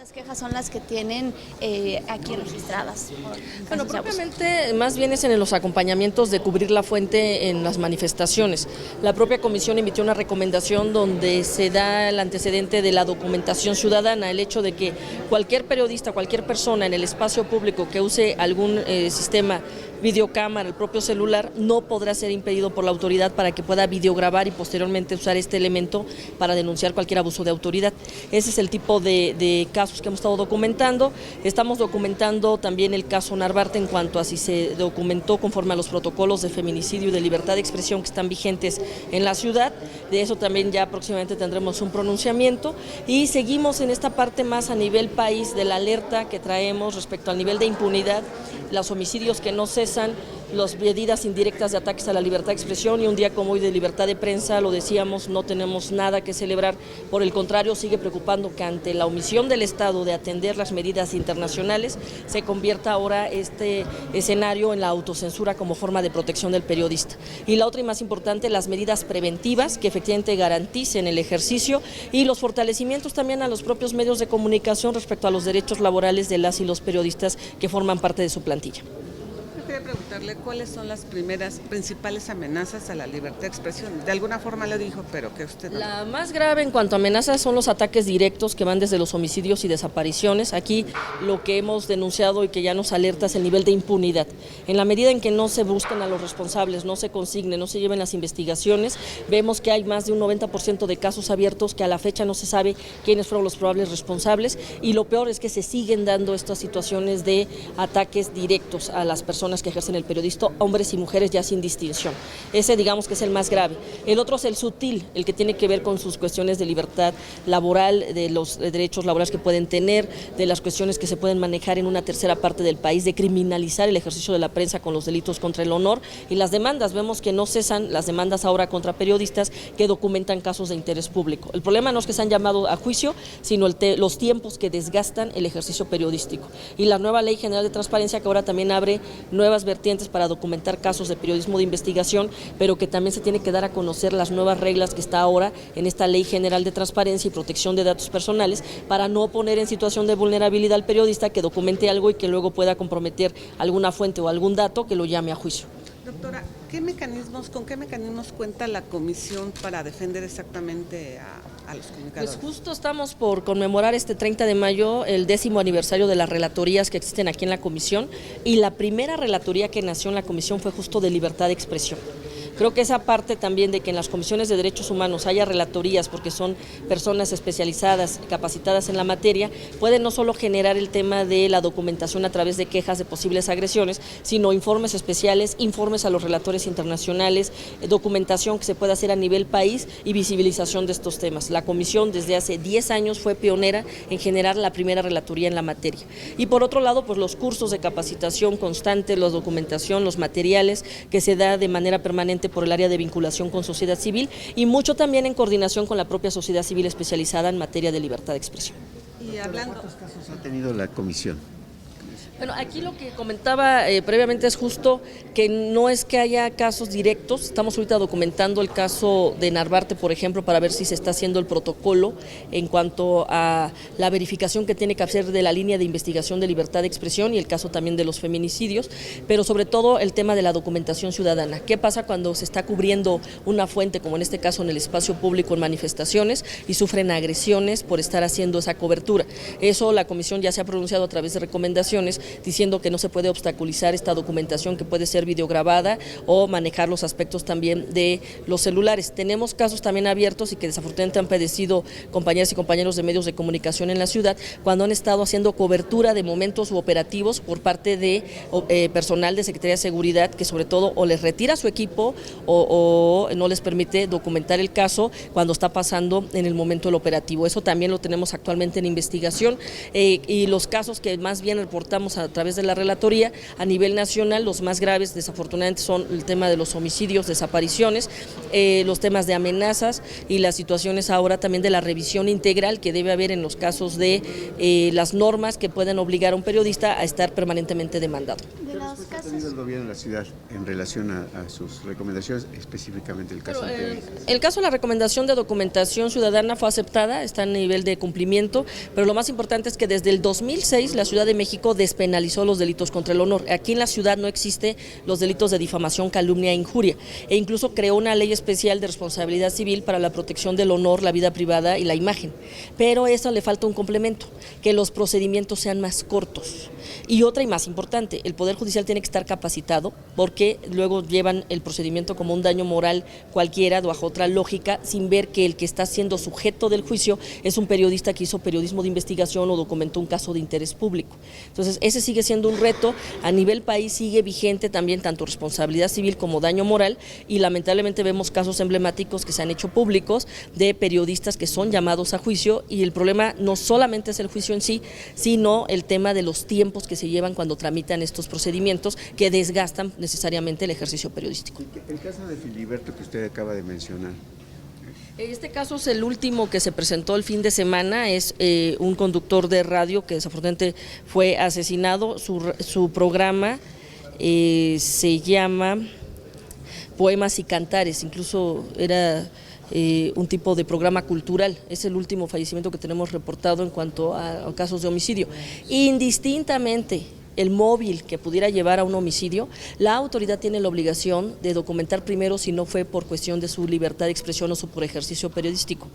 ¿Cuántas quejas son las que tienen aquí registradas? Bueno, propiamente más bien es en los acompañamientos de cubrir la fuente en las manifestaciones. La propia comisión emitió una recomendación donde se da el antecedente de la documentación ciudadana, el hecho de que cualquier periodista, cualquier persona en el espacio público que use algún sistema videocámara, el propio celular, no podrá ser impedido por la autoridad para que pueda videograbar y posteriormente usar este elemento para denunciar cualquier abuso de autoridad. Ese es el tipo de casos que hemos estado documentando. Estamos documentando también el caso Narvarte en cuanto a si se documentó conforme a los protocolos de feminicidio y de libertad de expresión que están vigentes en la ciudad. De eso también ya próximamente tendremos un pronunciamiento y seguimos en esta parte más a nivel país de la alerta que traemos respecto al nivel de impunidad, los homicidios que no cesan, las medidas indirectas de ataques a la libertad de expresión y un día como hoy de libertad de prensa, lo decíamos, no tenemos nada que celebrar, por el contrario sigue preocupando que ante la omisión del Estado de atender las medidas internacionales se convierta ahora este escenario en la autocensura como forma de protección del periodista. Y la otra y más importante, las medidas preventivas que efectivamente garanticen el ejercicio y los fortalecimientos también a los propios medios de comunicación respecto a los derechos laborales de las y los periodistas que forman parte de su plantilla. Quería preguntarle cuáles son las principales amenazas a la libertad de expresión. De alguna forma lo dijo, pero que usted no. La más grave en cuanto a amenazas son los ataques directos que van desde los homicidios y desapariciones. Aquí lo que hemos denunciado y que ya nos alerta es el nivel de impunidad. En la medida en que no se busquen a los responsables, no se consignen, no se lleven las investigaciones, vemos que hay más de un 90% de casos abiertos que a la fecha no se sabe quiénes fueron los probables responsables y lo peor es que se siguen dando estas situaciones de ataques directos a las personas que ejercen el periodismo, hombres y mujeres ya sin distinción. Ese digamos que es el más grave. El otro es el sutil, el que tiene que ver con sus cuestiones de libertad laboral, de los derechos laborales que pueden tener, de las cuestiones que se pueden manejar en una tercera parte del país, de criminalizar el ejercicio de la prensa con los delitos contra el honor y las demandas. Vemos que no cesan las demandas ahora contra periodistas que documentan casos de interés público. El problema no es que se han llamado a juicio, sino los tiempos que desgastan el ejercicio periodístico. Y la nueva Ley General de Transparencia que ahora también abre nuevas vertientes para documentar casos de periodismo de investigación, pero que también se tiene que dar a conocer las nuevas reglas que está ahora en esta Ley General de Transparencia y Protección de Datos Personales para no poner en situación de vulnerabilidad al periodista que documente algo y que luego pueda comprometer alguna fuente o algún dato que lo llame a juicio. Doctora, ¿con qué mecanismos cuenta la comisión para defender exactamente a los comunicadores? Pues justo estamos por conmemorar este 30 de mayo el 10º aniversario de las relatorías que existen aquí en la comisión y la primera relatoría que nació en la comisión fue justo de libertad de expresión. Creo que esa parte también de que en las comisiones de derechos humanos haya relatorías porque son personas especializadas, capacitadas en la materia, puede no solo generar el tema de la documentación a través de quejas de posibles agresiones, sino informes especiales, informes a los relatores internacionales, documentación que se pueda hacer a nivel país y visibilización de estos temas. La comisión desde hace 10 años fue pionera en generar la primera relatoría en la materia. Y por otro lado, pues los cursos de capacitación constante, la documentación, los materiales que se da de manera permanente por el área de vinculación con sociedad civil y mucho también en coordinación con la propia sociedad civil especializada en materia de libertad de expresión. Y hablando, ¿Cuántos casos ha tenido la comisión? Bueno, aquí lo que comentaba previamente es justo que no es que haya casos directos, estamos ahorita documentando el caso de Narvarte, por ejemplo, para ver si se está haciendo el protocolo en cuanto a la verificación que tiene que hacer de la línea de investigación de libertad de expresión y el caso también de los feminicidios, pero sobre todo el tema de la documentación ciudadana. ¿Qué pasa cuando se está cubriendo una fuente, como en este caso en el espacio público en manifestaciones, y sufren agresiones por estar haciendo esa cobertura? Eso la comisión ya se ha pronunciado a través de recomendaciones diciendo que no se puede obstaculizar esta documentación que puede ser videograbada o manejar los aspectos también de los celulares. Tenemos casos también abiertos y que desafortunadamente han padecido compañeras y compañeros de medios de comunicación en la ciudad cuando han estado haciendo cobertura de momentos u operativos por parte de personal de Secretaría de Seguridad que sobre todo o les retira su equipo o no les permite documentar el caso cuando está pasando en el momento del operativo. Eso también lo tenemos actualmente en investigación y los casos que más bien reportamos a través de la relatoría a nivel nacional, los más graves desafortunadamente son el tema de los homicidios, desapariciones, los temas de amenazas y las situaciones ahora también de la revisión integral que debe haber en los casos de las normas que pueden obligar a un periodista a estar permanentemente demandado. De la los ¿Qué ha casos. tenido el gobierno de la ciudad en relación a sus recomendaciones, específicamente el caso anterior? El caso de la recomendación de documentación ciudadana fue aceptada, está en nivel de cumplimiento, pero lo más importante es que desde el 2006 la Ciudad de México despenalizó los delitos contra el honor. Aquí en la ciudad no existe los delitos de difamación, calumnia e injuria, e incluso creó una ley especial de responsabilidad civil para la protección del honor, la vida privada y la imagen. Pero a eso le falta un complemento, que los procedimientos sean más cortos. Y otra y más importante, el Poder Judicial tiene que estar capacitado porque luego llevan el procedimiento como un daño moral cualquiera, bajo otra lógica, sin ver que el que está siendo sujeto del juicio es un periodista que hizo periodismo de investigación o documentó un caso de interés público. Entonces, ese sigue siendo un reto, a nivel país sigue vigente también tanto responsabilidad civil como daño moral, y lamentablemente vemos casos emblemáticos que se han hecho públicos de periodistas que son llamados a juicio, y el problema no solamente es el juicio en sí, sino el tema de los tiempos que se llevan cuando tramitan estos procedimientos que desgastan necesariamente el ejercicio periodístico. El caso de Filiberto que usted acaba de mencionar. Este caso es el último que se presentó el fin de semana, es un conductor de radio que desafortunadamente fue asesinado. Su programa se llama Poemas y Cantares, incluso era un tipo de programa cultural. Es el último fallecimiento que tenemos reportado en cuanto a casos de homicidio. Indistintamente el móvil que pudiera llevar a un homicidio, la autoridad tiene la obligación de documentar primero si no fue por cuestión de su libertad de expresión o por ejercicio periodístico.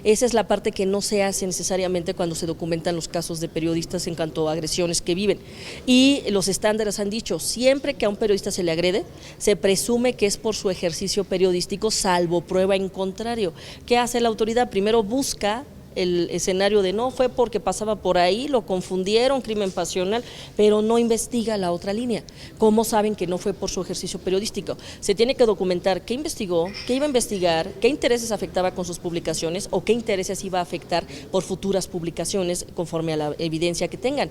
Esa es la parte que no se hace necesariamente cuando se documentan los casos de periodistas en cuanto a agresiones que viven. Y los estándares han dicho, siempre que a un periodista se le agrede, se presume que es por su ejercicio periodístico, salvo prueba en contrario. ¿Qué hace la autoridad? Primero busca el escenario de no fue porque pasaba por ahí, lo confundieron, crimen pasional, pero no investiga la otra línea. ¿Cómo saben que no fue por su ejercicio periodístico? Se tiene que documentar qué investigó, qué iba a investigar, qué intereses afectaba con sus publicaciones o qué intereses iba a afectar por futuras publicaciones conforme a la evidencia que tengan.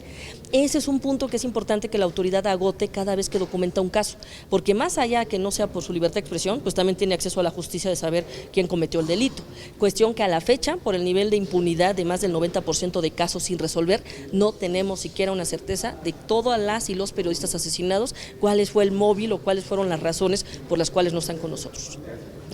Ese es un punto que es importante que la autoridad agote cada vez que documenta un caso, porque más allá que no sea por su libertad de expresión, pues también tiene acceso a la justicia de saber quién cometió el delito. Cuestión que a la fecha, por el nivel de impunidad de más del 90% de casos sin resolver, no tenemos siquiera una certeza de todas las y los periodistas asesinados, cuál fue el móvil o cuáles fueron las razones por las cuales no están con nosotros.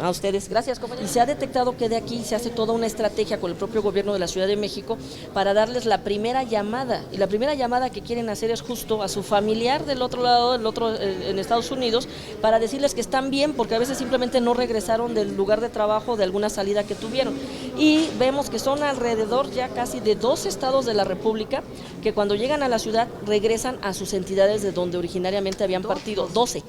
A ustedes, gracias, compañeros. Y se ha detectado que de aquí se hace toda una estrategia con el propio gobierno de la Ciudad de México para darles la primera llamada, y la primera llamada que quieren hacer es justo a su familiar del otro lado, en Estados Unidos, para decirles que están bien, porque a veces simplemente no regresaron del lugar de trabajo, de alguna salida que tuvieron. Y vemos que son alrededor ya casi de 2 estados de la República que cuando llegan a la ciudad regresan a sus entidades de donde originariamente habían partido, 12.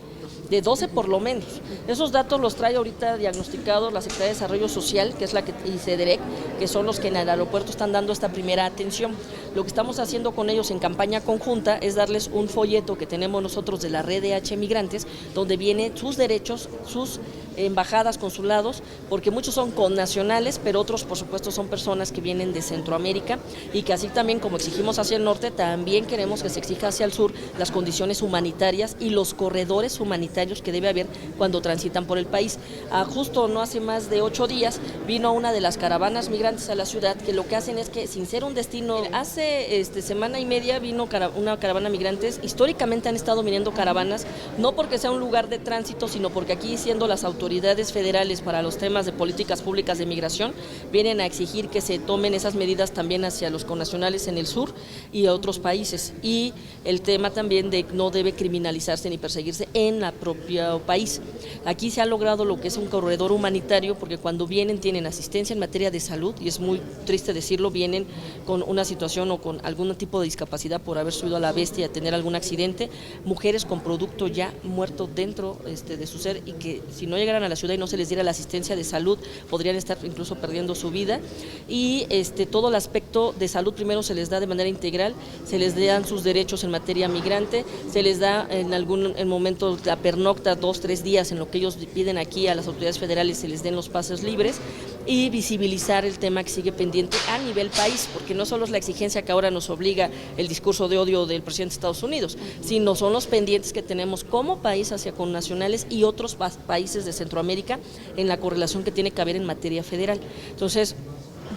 De 12 por lo menos. Esos datos los trae ahorita diagnosticados la Secretaría de Desarrollo Social, que es y CEDEREC, que son los que en el aeropuerto están dando esta primera atención. Lo que estamos haciendo con ellos en campaña conjunta es darles un folleto que tenemos nosotros de la red de H Migrantes, donde vienen sus derechos, sus embajadas, consulados, porque muchos son connacionales, pero otros por supuesto son personas que vienen de Centroamérica, y que así también como exigimos hacia el norte, también queremos que se exija hacia el sur las condiciones humanitarias y los corredores humanitarios que debe haber cuando transitan por el país. Justo no hace más de 8 días vino una de las caravanas migrantes a la ciudad, que lo que hacen es que sin ser un destino, hace semana y media vino una caravana migrantes. Históricamente han estado viniendo caravanas, no porque sea un lugar de tránsito, sino porque aquí, siendo las autoridades federales para los temas de políticas públicas de migración, vienen a exigir que se tomen esas medidas también hacia los connacionales en el sur y a otros países, y el tema también de no debe criminalizarse ni perseguirse en la propio país. Aquí se ha logrado lo que es un corredor humanitario, porque cuando vienen tienen asistencia en materia de salud, y es muy triste decirlo, vienen con una situación o con algún tipo de discapacidad por haber subido a la bestia y a tener algún accidente, mujeres con producto ya muerto dentro de su ser, y que si no llegaran a la ciudad y no se les diera la asistencia de salud, podrían estar incluso perdiendo su vida. Y todo el aspecto de salud primero se les da de manera integral, se les dan sus derechos en materia migrante, se les da en momento la pernocta 2-3 días en lo que ellos piden aquí a las autoridades federales, se les den los pases libres, y visibilizar el tema que sigue pendiente a nivel país, porque no solo es la exigencia que ahora nos obliga el discurso de odio del presidente de Estados Unidos, sino son los pendientes que tenemos como país hacia connacionales y otros países de Centroamérica en la correlación que tiene que haber en materia federal. Entonces,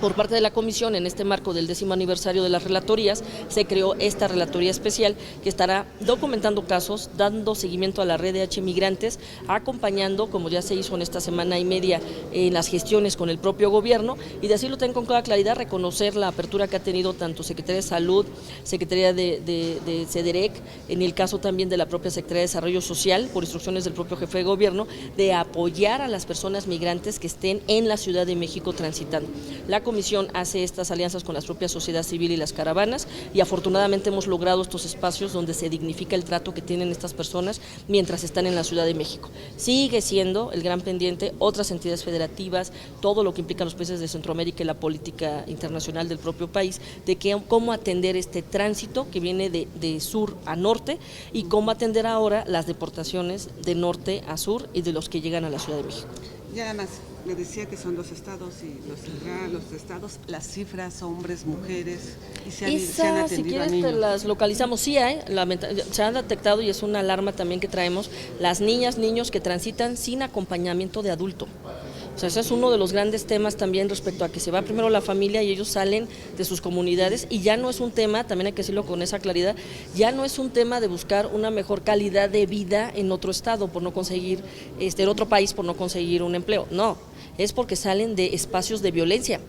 Por parte de la Comisión, en este marco del 10º aniversario de las relatorías, se creó esta relatoría especial que estará documentando casos, dando seguimiento a la red de H migrantes, acompañando, como ya se hizo en esta semana y media, en las gestiones con el propio gobierno, y de así lo tengo con toda claridad, reconocer la apertura que ha tenido tanto Secretaría de Salud, Secretaría de CEDEREC, en el caso también de la propia Secretaría de Desarrollo Social, por instrucciones del propio jefe de gobierno, de apoyar a las personas migrantes que estén en la Ciudad de México transitando. La Comisión hace estas alianzas con la propia sociedad civil y las caravanas, y afortunadamente hemos logrado estos espacios donde se dignifica el trato que tienen estas personas mientras están en la Ciudad de México. Sigue siendo el gran pendiente otras entidades federativas, todo lo que implican los países de Centroamérica y la política internacional del propio país, de cómo atender este tránsito que viene de sur a norte y cómo atender ahora las deportaciones de norte a sur y de los que llegan a la Ciudad de México. Y además, me decía que son 2 estados y los estados, las cifras, hombres, mujeres, y se han atendido si quieres a niños. te las localizamos, sí hay, se han detectado y es una alarma también que traemos, las niñas, niños que transitan sin acompañamiento de adulto. O sea, ese es uno de los grandes temas también respecto a que se va primero la familia y ellos salen de sus comunidades, y ya no es un tema, también hay que decirlo con esa claridad, ya no es un tema de buscar una mejor calidad de vida en otro estado por no conseguir, en otro país por no conseguir un empleo, no, es porque salen de espacios de violencia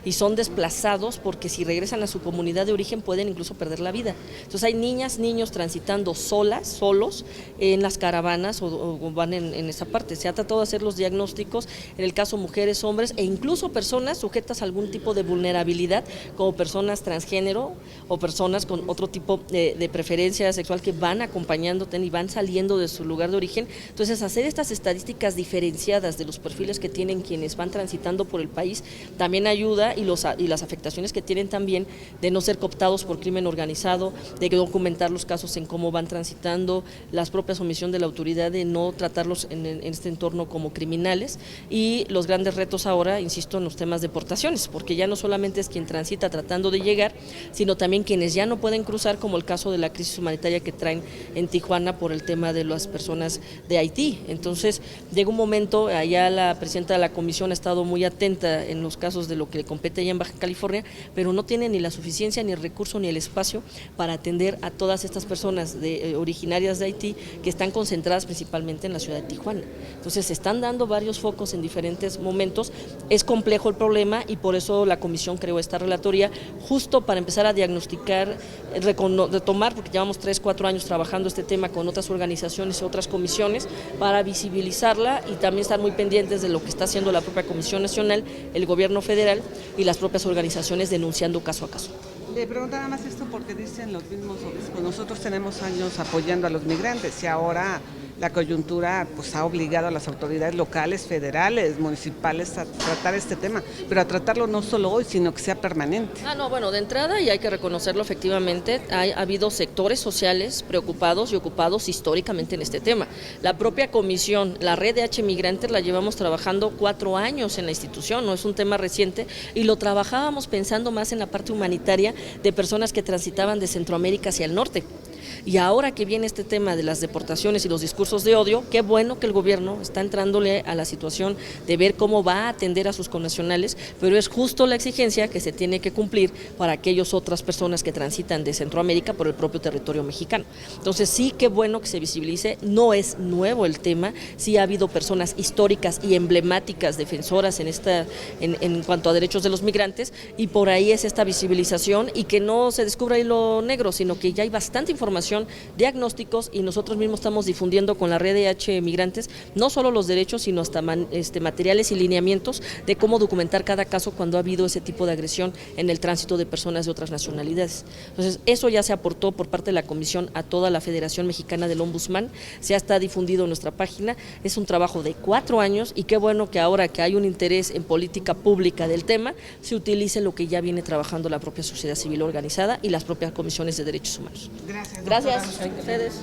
y son desplazados porque si regresan a su comunidad de origen pueden incluso perder la vida. Entonces hay niñas, niños transitando solos en las caravanas o van en esa parte. Se ha tratado de hacer los diagnósticos, en el caso mujeres, hombres e incluso personas sujetas a algún tipo de vulnerabilidad, como personas transgénero o personas con otro tipo de preferencia sexual que van acompañándote y van saliendo de su lugar de origen. Entonces hacer estas estadísticas diferenciadas de los perfiles que tienen quienes van transitando por el país también ayuda, y las afectaciones que tienen también de no ser cooptados por crimen organizado, de documentar los casos en cómo van transitando, las propias omisión de la autoridad de no tratarlos en este entorno como criminales, y los grandes retos ahora, insisto, en los temas de deportaciones, porque ya no solamente es quien transita tratando de llegar, sino también quienes ya no pueden cruzar, como el caso de la crisis humanitaria que traen en Tijuana por el tema de las personas de Haití. Entonces llega un momento, allá la presidenta de la comisión ha estado muy atenta en los casos de lo que le compete allá en Baja California, pero no tiene ni la suficiencia, ni el recurso, ni el espacio para atender a todas estas personas originarias de Haití que están concentradas principalmente en la ciudad de Tijuana. Entonces se están dando varios focos en diferentes momentos, es complejo el problema y por eso la comisión creó esta relatoría, justo para empezar a diagnosticar, retomar, porque llevamos 3-4 años trabajando este tema con otras organizaciones y otras comisiones, para visibilizarla y también estar muy pendientes de lo que está haciendo la propia Comisión Nacional, el gobierno federal y las propias organizaciones denunciando caso a caso. Le preguntaba más esto porque dicen los mismos obispos, nosotros tenemos años apoyando a los migrantes y ahora la coyuntura pues ha obligado a las autoridades locales, federales, municipales a tratar este tema, pero a tratarlo no solo hoy, sino que sea permanente. Bueno, de entrada, y hay que reconocerlo efectivamente, ha habido sectores sociales preocupados y ocupados históricamente en este tema. La propia comisión, la red de H migrantes, la llevamos trabajando 4 años en la institución, no es un tema reciente, y lo trabajábamos pensando más en la parte humanitaria de personas que transitaban de Centroamérica hacia el norte. Y ahora que viene este tema de las deportaciones y los discursos de odio, qué bueno que el gobierno está entrándole a la situación de ver cómo va a atender a sus connacionales, pero es justo la exigencia que se tiene que cumplir para aquellas otras personas que transitan de Centroamérica por el propio territorio mexicano. Entonces sí, qué bueno que se visibilice, no es nuevo el tema, sí ha habido personas históricas y emblemáticas defensoras en cuanto a derechos de los migrantes, y por ahí es esta visibilización y que no se descubra hilo negro, sino que ya hay bastante información, diagnósticos, y nosotros mismos estamos difundiendo con la red de H migrantes no solo los derechos, sino hasta materiales y lineamientos de cómo documentar cada caso cuando ha habido ese tipo de agresión en el tránsito de personas de otras nacionalidades. Entonces eso ya se aportó por parte de la comisión a toda la Federación Mexicana del Ombudsman, se ha estado difundido en nuestra página, es un trabajo de 4 años y qué bueno que ahora que hay un interés en política pública del tema, se utilice lo que ya viene trabajando la propia sociedad civil organizada y las propias comisiones de derechos humanos. Gracias. Gracias a ustedes.